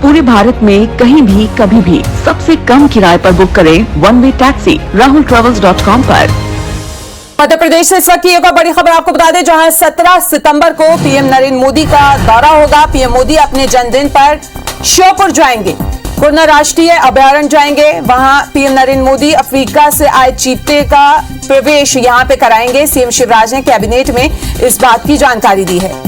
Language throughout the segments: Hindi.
पूरे भारत में कहीं भी कभी भी सबसे कम किराए पर बुक करें वन वे टैक्सी rahultravels.com पर। मध्य प्रदेश से इस वक्त की एक और बड़ी खबर आपको बता दें, जहां 17 सितंबर को पीएम नरेंद्र मोदी का दौरा होगा। पीएम मोदी अपने जन्मदिन पर श्योपुर जाएंगे, कुरना राष्ट्रीय अभयारण्य जाएंगे। वहां पीएम नरेंद्र मोदी अफ्रीका से आए चीते का प्रवेश यहां पे कराएंगे। सीएम शिवराज ने कैबिनेट में इस बात की जानकारी दी है।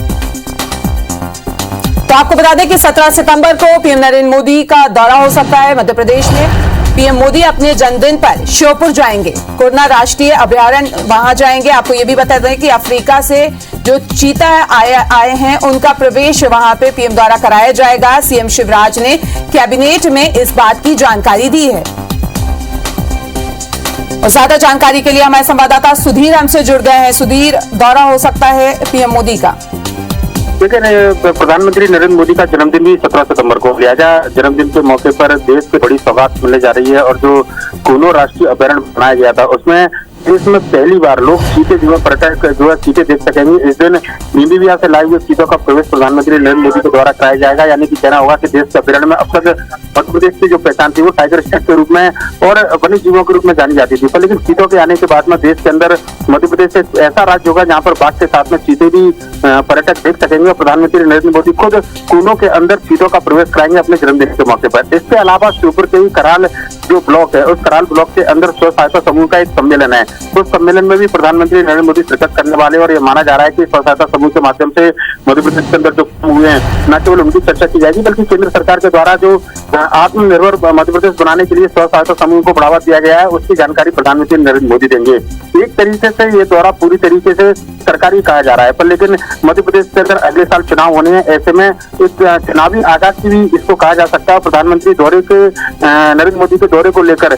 तो आपको बता दें कि 17 सितंबर को पीएम नरेंद्र मोदी का दौरा हो सकता है मध्य प्रदेश में। पीएम मोदी अपने जन्मदिन पर श्योपुर जाएंगे, कुरना राष्ट्रीय अभयारण्य वहां जाएंगे। आपको यह भी बता दें कि अफ्रीका से जो चीता आए हैं उनका प्रवेश वहां पे पीएम द्वारा कराया जाएगा। सीएम शिवराज ने कैबिनेट में इस बात की जानकारी दी है। और ज्यादा जानकारी के लिए हमारे संवाददाता सुधीर हमसे जुड़ गए हैं। सुधीर, दौरा हो सकता है पीएम मोदी का? देखिए, प्रधानमंत्री नरेंद्र मोदी का जन्मदिन भी 17 सितंबर को, लिहाजा जन्मदिन के मौके पर देश की बड़ी सौगात मिलने जा रही है। और जो कुनो राष्ट्रीय अभयारण्य बनाया गया था उसमें देश में पहली बार लोग चीते जीवन पर्यटक जो है चीते देख सकेंगे। इस दिन नामीबिया से लाए हुए चीतों का प्रवेश प्रधानमंत्री नरेंद्र मोदी के द्वारा कराया जाएगा। यानी कि कहना होगा कि देश के अभयारण्य में अब तक मध्य प्रदेश की जो पहचान थी वो टाइगर स्टेट के रूप में और वन्य जीवों के रूप में जानी जाती थी। पर लेकिन चीतों के आने के बाद में देश के अंदर मध्य प्रदेश से ऐसा राज्य होगा जहाँ पर बाघ के साथ में चीते भी पर्यटक देख सकेंगे। और प्रधानमंत्री नरेंद्र मोदी खुद कुनो के अंदर चीतों का प्रवेश कराएंगे अपने जन्मदिन के मौके पर। इसके अलावा श्योपुर के ही कराल जो ब्लॉक है, उस कराल ब्लॉक के अंदर स्व सहायता समूह का एक सम्मेलन है। उस सम्मेलन में भी प्रधानमंत्री नरेंद्र मोदी शिरकत करने वाले। और ये माना जा रहा है कि स्व सहायता समूह के माध्यम से मध्य प्रदेश के अंदर जो काम हुए हैं न केवल उनकी चर्चा की जाएगी, बल्कि केंद्र सरकार के द्वारा जो आत्मनिर्भर मध्य प्रदेश बनाने के लिए स्व सहायता समूह को बढ़ावा दिया गया है उसकी जानकारी प्रधानमंत्री नरेंद्र मोदी देंगे। एक तरीके से ये दौरा पूरी तरीके से सरकारी कहा जा रहा है। पर लेकिन मध्य प्रदेश के अंदर अगले साल चुनाव होने हैं, ऐसे में एक चुनावी आगाज की भी इसको कहा जा सकता है। प्रधानमंत्री दौरे के नरेंद्र मोदी के दौरे को लेकर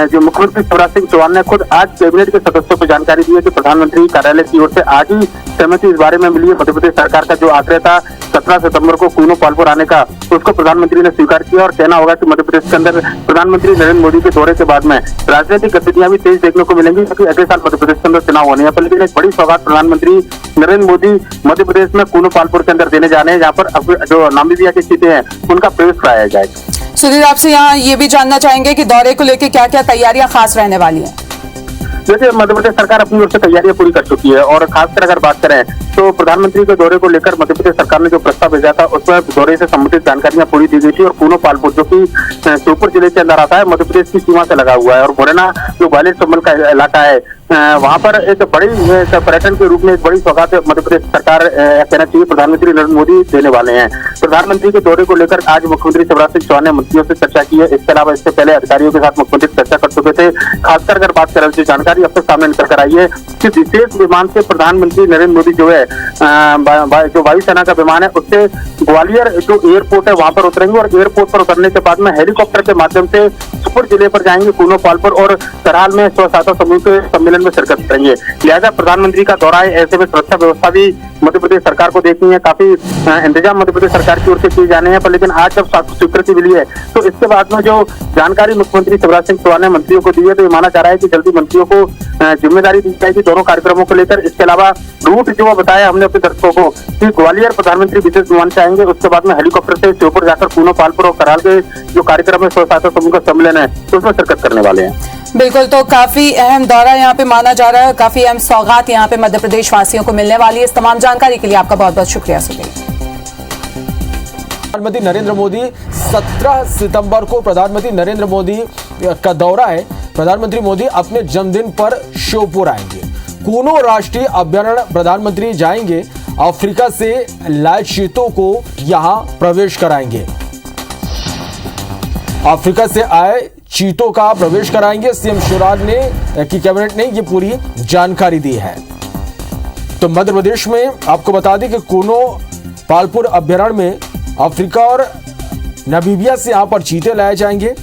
जो मुख्यमंत्री शिवराज सिंह चौहान ने खुद आज कैबिनेट के सदस्यों को जानकारी दी है कि प्रधानमंत्री कार्यालय की ओर से आज ही सहमति इस बारे में मिली है। मध्य प्रदेश सरकार का जो आग्रह था 17 सितंबर को कुनो पालपुर आने का, उसको प्रधानमंत्री ने स्वीकार किया। और कहना होगा कि मध्य प्रदेश के अंदर प्रधानमंत्री नरेंद्र मोदी के दौरे के बाद में राजनीतिक गतिविधियां भी तेज देखने को मिलेंगी, क्योंकि अगले साल मध्य प्रदेश के अंदर चुनाव होने हैं। पर लेकिन एक बड़ी सौगात प्रधानमंत्री नरेंद्र मोदी मध्य प्रदेश में कुनो पालपुर के अंदर देने जाने हैं, जहाँ पर जो नामीबिया के चीते हैं उनका प्रवेश कराया जाएगा। सुधीर, आपसे यहाँ ये भी जानना चाहेंगे कि दौरे को लेकर क्या क्या तैयारियां खास रहने वाली हैं? जैसे मध्य प्रदेश सरकार अपनी ओर से तैयारियां पूरी कर चुकी है। और खासकर अगर बात करें तो प्रधानमंत्री के दौरे को लेकर मध्य प्रदेश सरकार ने जो प्रस्ताव भेजा था उसमें दौरे से संबंधित जानकारियां पूरी दी गई थी। और कुनो पालपुर जो कि श्योपुर जिले के अंदर आता है, मध्य प्रदेश की सीमा से लगा हुआ है। और मुरैना जो ग्वालियर संबल का इलाका है, वहां पर एक बड़ी पर्यटन के रूप में एक बड़ी सौगात मध्य प्रदेश सरकार कहना चाहिए प्रधानमंत्री नरेंद्र मोदी देने वाले हैं। प्रधानमंत्री के दौरे को लेकर आज मुख्यमंत्री शिवराज सिंह चौहान ने मंत्रियों से चर्चा की है। इसके अलावा इससे पहले अधिकारियों के साथ मुख्यमंत्री चर्चा कर चुके थे। खासकर अगर बात करें जो जानकारी अब तक सामने निकल कर आई है कि विशेष विमान से प्रधानमंत्री नरेंद्र मोदी जो है जो वायुसेना का विमान है उससे ग्वालियर जो एयरपोर्ट है वहां पर उतरेंगे। और एयरपोर्ट पर उतरने के बाद में हेलीकॉप्टर के माध्यम से श्योपुर जिले पर जाएंगे, कुनो पालपुर और कराल में स्व सहायता समूह के सम्मेलन में शिरकत करेंगे। लिहाजा प्रधानमंत्री का दौरा है, ऐसे में सुरक्षा व्यवस्था भी मध्य प्रदेश सरकार को देखनी है। काफी इंतजाम मध्य प्रदेश सरकार की ओर से किए जाने हैं। पर लेकिन आज जब स्वीकृति मिली है तो इसके बाद में जो जानकारी मुख्यमंत्री शिवराज सिंह चौहान ने मंत्रियों को दी है, तो ये माना जा रहा है कि जल्दी मंत्रियों को जिम्मेदारी दी जाएगी दोनों कार्यक्रमों को लेकर। इसके अलावा रूट जो वो बताया हमने अपने दर्शकों को कि ग्वालियर प्रधानमंत्री विशेष विमान से आएंगे, उसके बाद में हेलीकॉप्टर से श्योपुर जाकर कुनो पालपुर और कराल के जो कार्यक्रम है स्व सहायता समूह का सम्मेलन है उसमें शिरकत करने वाले हैं। बिल्कुल, तो काफी अहम दौरा यहाँ पे माना जा रहा है, काफी अहम सौगात यहाँ पे मध्य प्रदेश वासियों को मिलने वाली है। इस तमाम जानकारी के लिए आपका बहुत बहुत शुक्रिया सुधीर। प्रधानमंत्री नरेंद्र मोदी 17 सितंबर को प्रधानमंत्री नरेंद्र मोदी का दौरा है। प्रधानमंत्री मोदी अपने जन्मदिन पर श्योपुर आएंगे, कुनो राष्ट्रीय अभयारण्य प्रधानमंत्री जाएंगे, अफ्रीका से लाए चीतों को यहां प्रवेश कराएंगे, अफ्रीका से आए चीतों का प्रवेश कराएंगे। सीएम शिवराज ने की कैबिनेट ने ये पूरी जानकारी दी है। तो मध्य प्रदेश में आपको बता दें कि कुनो पालपुर अभयारण्य में अफ्रीका और नामीबिया से यहां पर चीते लाए जाएंगे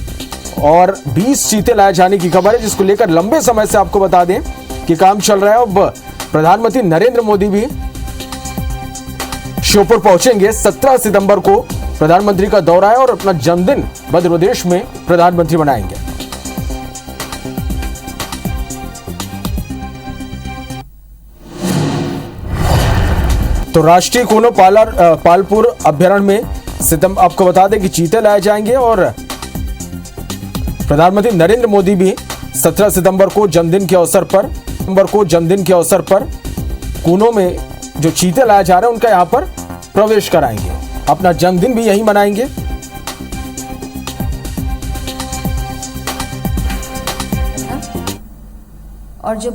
और 20 चीते लाए जाने की खबर है, जिसको लेकर लंबे समय से आपको बता दें कि काम चल रहा है। अब प्रधानमंत्री नरेंद्र मोदी भी श्योपुर पहुंचेंगे। 17 सितंबर को प्रधानमंत्री का दौरा है और अपना जन्मदिन मध्य प्रदेश में प्रधानमंत्री मनाएंगे। तो राष्ट्रीय कुनो पालपुर अभयारण्य में आपको बता दें कि चीते लाए जाएंगे और प्रधानमंत्री नरेंद्र मोदी भी 17 सितंबर को जन्मदिन के अवसर पर कूनो में जो चीते लाए जा रहे हैं उनका यहां पर प्रवेश कराएंगे, अपना जन्मदिन भी यहीं मनाएंगे। और जो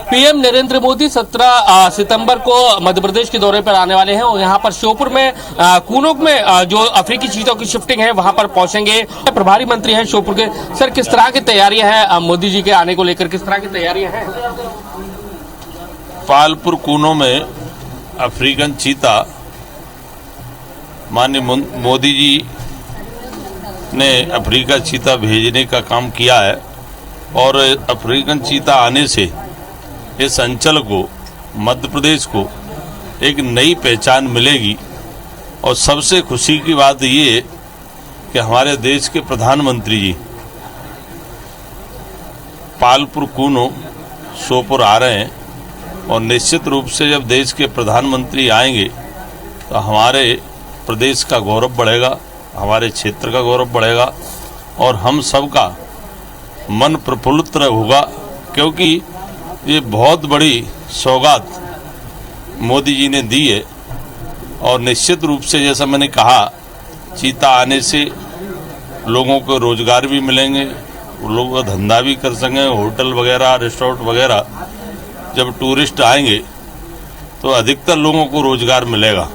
पीएम नरेंद्र मोदी 17 सितंबर को मध्य प्रदेश के दौरे पर आने वाले हैं और यहाँ पर श्योपुर में कूनो में जो अफ्रीकी चीतों की शिफ्टिंग है वहां पर पहुंचेंगे। प्रभारी मंत्री हैं श्योपुर के। सर, किस तरह की तैयारियां हैं मोदी जी के आने को लेकर, किस तरह की तैयारियां हैं? पालपुर कूनो में अफ्रीकन चीता माननीय मोदी जी ने अफ्रीका चीता भेजने का काम किया है और अफ्रीकन चीता आने से इस अंचल को, मध्य प्रदेश को एक नई पहचान मिलेगी। और सबसे खुशी की बात ये कि हमारे देश के प्रधानमंत्री जी पालपुर कूनो श्योपुर आ रहे हैं और निश्चित रूप से जब देश के प्रधानमंत्री आएंगे तो हमारे प्रदेश का गौरव बढ़ेगा, हमारे क्षेत्र का गौरव बढ़ेगा और हम सबका मन प्रफुल्लित होगा, क्योंकि ये बहुत बड़ी सौगात मोदी जी ने दी है। और निश्चित रूप से जैसा मैंने कहा, चीता आने से लोगों को रोजगार भी मिलेंगे, लोग धंधा भी कर सकेंगे, होटल वगैरह, रेस्टोरेंट वगैरह। जब टूरिस्ट आएंगे तो अधिकतर लोगों को रोजगार मिलेगा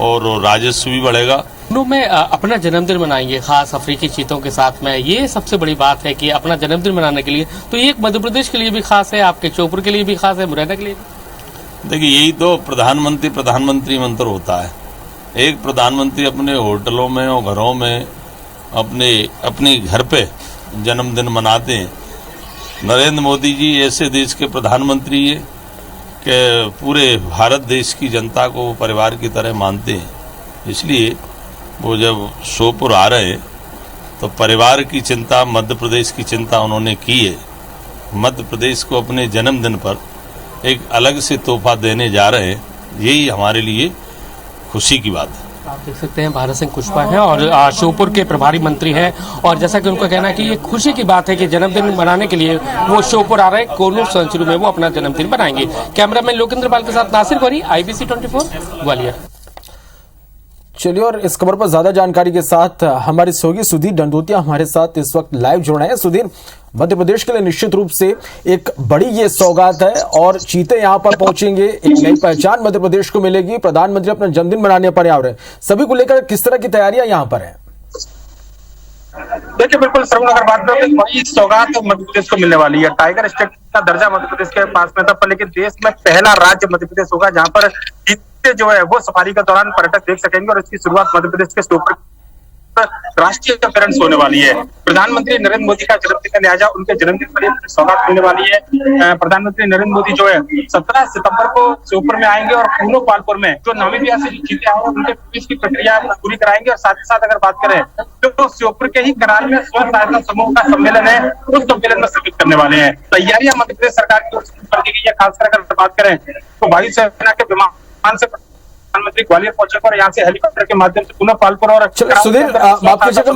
और राजस्व भी बढ़ेगा। में अपना जन्मदिन मनाएंगे खास अफ्रीकी चीतों के साथ में, ये सबसे बड़ी बात है कि अपना जन्मदिन मनाने के लिए तो ये मध्य प्रदेश के लिए भी खास है, आपके श्योपुर के लिए भी खास है, मुरैना के लिए भी। देखिए, यही तो प्रधानमंत्री मंत्र होता है। एक प्रधानमंत्री अपने होटलों में और घरों में अपने घर पे जन्मदिन मनाते हैं। नरेंद्र मोदी जी ऐसे देश के प्रधानमंत्री है कि पूरे भारत देश की जनता को परिवार की तरह मानते हैं। इसलिए वो जब श्योपुर आ रहे हैं तो परिवार की चिंता, मध्य प्रदेश की चिंता उन्होंने की है। मध्य प्रदेश को अपने जन्मदिन पर एक अलग से तोहफा देने जा रहे हैं, यही हमारे लिए खुशी की बात है। आप देख सकते हैं भारत सिंह कुशवाहा हैं और श्योपुर के प्रभारी मंत्री हैं और जैसा कि उनका कहना है कि ये खुशी की बात है कि जन्मदिन मनाने के लिए वो श्योपुर आ रहे हैं, कूनो सेंचुरी में वो अपना जन्मदिन मनाएंगे। कैमरामैन लोकेंद्र पाल के साथ नासिर गौरी, IBC 24 ग्वालियर। चलिए, और इस खबर पर ज्यादा जानकारी के साथ हमारे सहयोगी सुधीर दंडोतिया हमारे साथ इस वक्त लाइव जुड़ रहे हैं। सुधीर, मध्य प्रदेश के लिए निश्चित रूप से एक बड़ी ये सौगात है और चीते यहां पर पहुंचेंगे, एक नई पहचान मध्य प्रदेश को मिलेगी। प्रधानमंत्री अपना जन्मदिन मनाने पर आ रहे हैं, सभी को लेकर किस तरह की तैयारियां यहां पर है? देखिए, बिल्कुल श्रवण, अगर बात करें बड़ी सौगात मध्य प्रदेश को मिलने वाली है। टाइगर स्टेट का दर्जा मध्य प्रदेश के पास में था, पर लेकिन देश में पहला राज्य मध्य प्रदेश होगा जहां पर जो है वो सफारी के दौरान पर्यटक देख सकेंगे और इसकी शुरुआत मध्य प्रदेश के श्योपुर राष्ट्रीय अभयारण्य होने वाली है। प्रधानमंत्री नरेंद्र मोदी का जन्मदिन है, लिहाजा उनके जन्मदिन पर सौगात मिलने वाली है। प्रधानमंत्री नरेंद्र मोदी जो है 17 सितंबर को श्योपुर में आएंगे और कूनो पालपुर में जो नामीबिया से चीते आए उनके प्रवेश की प्रक्रिया पूरी कराएंगे। और साथ ही साथ अगर बात करें तो श्योपुर के ही कराल में स्वयं सहायता समूह का सम्मेलन है, उस सम्मेलन में सम्मिलित करने वाले हैं। तैयारियां मध्य प्रदेश सरकार की ओर से कर दी गई है। खासकर अगर बात करें तो वायुसेना के विमान से प्रधानमंत्री ग्वालियर पहुंचे और यहाँ से हेलीकॉप्टर के माध्यम से पुनः पालपुर और सुधीर, माफ कीजिएगा,